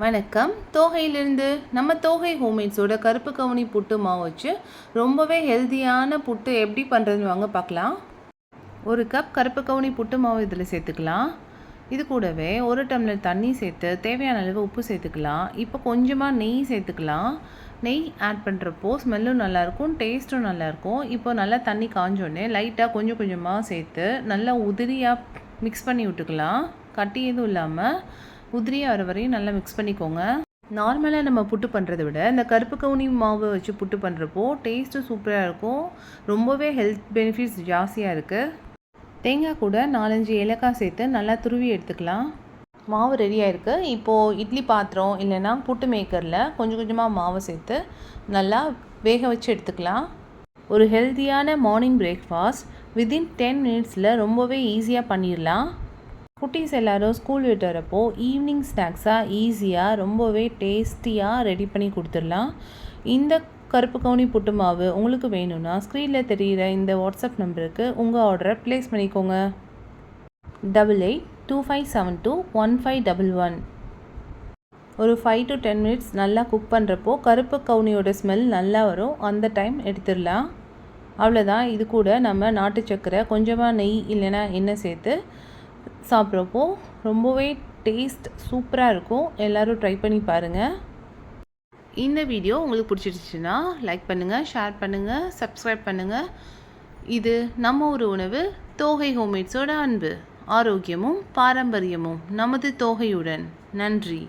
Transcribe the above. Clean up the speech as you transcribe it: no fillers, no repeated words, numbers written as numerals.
வணக்கம். தோகையிலிருந்து நம்ம தோகை ஹோம்மேட்ஸோட கருப்பு கவுனி புட்டு மாவு வச்சு ரொம்பவே ஹெல்த்தியான புட்டு எப்படி பண்ணுறதுன்னு வாங்க பார்க்கலாம். 1 கப் கருப்பு கவுனி புட்டு மாவு இதில் சேர்த்துக்கலாம். இது கூடவே 1 டம்ளர் தண்ணி சேர்த்து தேவையான அளவு உப்பு சேர்த்துக்கலாம். இப்போ கொஞ்சமாக நெய் சேர்த்துக்கலாம். நெய் ஆட் பண்ணுறப்போ ஸ்மெல்லும் நல்லாயிருக்கும், டேஸ்ட்டும் நல்லாயிருக்கும். இப்போ நல்லா தண்ணி காஞ்சோடனே லைட்டாக கொஞ்சம் கொஞ்சமாக சேர்த்து நல்லா உதிரியாக மிக்ஸ் பண்ணி விட்டுக்கலாம். கட்டி எதுவும் இல்லாமல் உதிரியாக வர வரையும் நல்லா மிக்ஸ் பண்ணிக்கோங்க. நார்மலாக நம்ம புட்டு பண்ணுறதை விட இந்த கருப்பு கவுனி மாவு வச்சு புட்டு பண்ணுறப்போ டேஸ்ட்டும் சூப்பராக இருக்கும். ரொம்பவே ஹெல்த் பெனிஃபிட்ஸ் ஜாஸ்தியாக இருக்குது. தேங்காய் கூட 4-5 ஏலக்காய் சேர்த்து நல்லா துருவி எடுத்துக்கலாம். மாவு ரெடியாக இருக்குது. இப்போது இட்லி பாத்திரம் இல்லைன்னா புட்டு மேக்கரில் கொஞ்சம் கொஞ்சமாக மாவு சேர்த்து நல்லா வேக வச்சு எடுத்துக்கலாம். ஒரு ஹெல்த்தியான மார்னிங் பிரேக்ஃபாஸ்ட் வித்தின் 10 மினிட்ஸில் ரொம்பவே ஈஸியாக பண்ணிடலாம். குட்டீஸ் எல்லோரும் ஸ்கூல் விட்டு வரப்போ ஈவினிங் ஸ்நாக்ஸாக ஈஸியாக ரொம்பவே டேஸ்டியாக ரெடி பண்ணி கொடுத்துடலாம். இந்த கருப்பு கவுனி புட்டு மாவு உங்களுக்கு வேணும்னா ஸ்க்ரீனில் தெரிகிற இந்த வாட்ஸ்அப் நம்பருக்கு உங்கள் ஆர்டரை ப்ளேஸ் பண்ணிக்கோங்க. 8825721511. ஒரு 5 to 10 மினிட்ஸ் நல்லா குக் பண்ணுறப்போ கருப்பு கவுனியோட ஸ்மெல் நல்லா வரும். அந்த டைம் எடுத்துடலாம். அவ்வளோதான். இது கூட நம்ம நாட்டு சக்கரை, கொஞ்சமாக நெய் இல்லைன்னா எண்ணெய் சேர்த்து சாப்பிட்றப்போ ரொம்பவே டேஸ்ட் சூப்பராக இருக்கும். எல்லோரும் ட்ரை பண்ணி பாருங்கள். இந்த வீடியோ உங்களுக்கு பிடிச்சிருச்சுன்னா லைக் பண்ணுங்கள், ஷேர் பண்ணுங்கள், சப்ஸ்கிரைப் பண்ணுங்கள். இது நம்ம ஒரு உணவு தோகை ஹோம்மேட்ஸோட அன்பு, ஆரோக்கியமும் பாரம்பரியமும் நமது தோகையுடன். நன்றி.